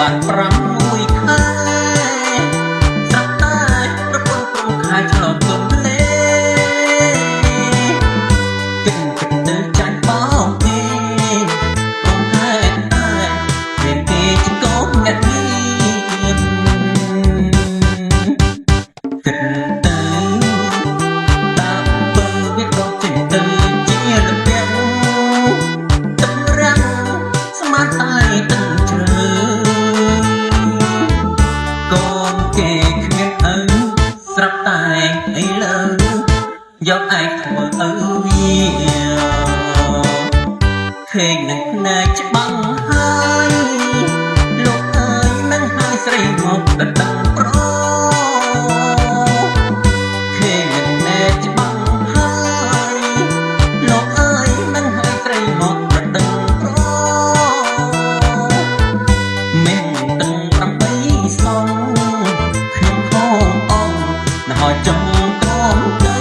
បាន6 ខែស្រាប់តែប្រពន្ធព្រមខែឆ្លងទុំលេគិតទៅចាញ់បងទេកុំហេតុតែមានគេជាកូនអ្នកមានគិតទៅតាមពើវាដកចេញទៅជារបៀបទឹករាំងស្មានតែទឹកជ្រៅកូនគេគ្មានឪស្រាប់តែឥឡូវយកឯងធ្វើឪវាឃើញនឹងភ្នែកច្បាំងហើយលោកអើយនឹងហើយស្រីមកដណ្ដឹងប្រឃើញនឹងភ្នែកច្បាំងហើយលោកអើយនឹងហើយស្រីមកដណ្ដឹងប្រមានទាំង8សងខ្ញុំខំអងណោះចង់ទ្រាំទៅ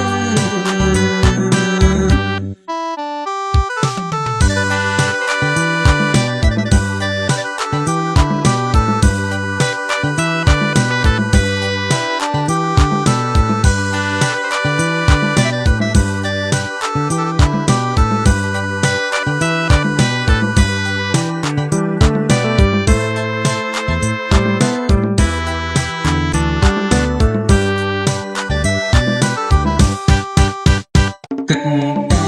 គិតទៅ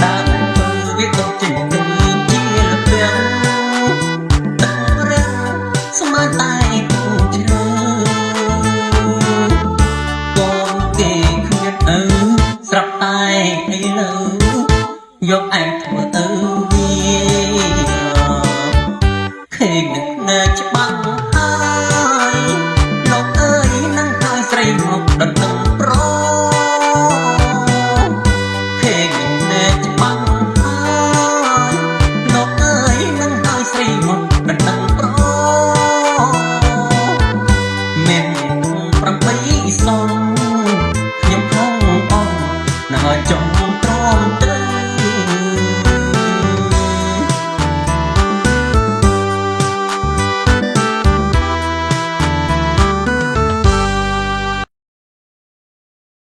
តាមទៅវាដកចេញទៅជារបៀបទឹករាំងស្មានតែទឹកជ្រៅកូនគេគ្មានឪស្រាប់តែឥឡូវយកឯងធ្វើឪវាឃើញនឹងភ្នែកច្បាំងហើយលោកអើយនឹងហើយស្រីមកដណ្ដឹងប្រមាន8សងខ្ញុំខំអងណោះចង់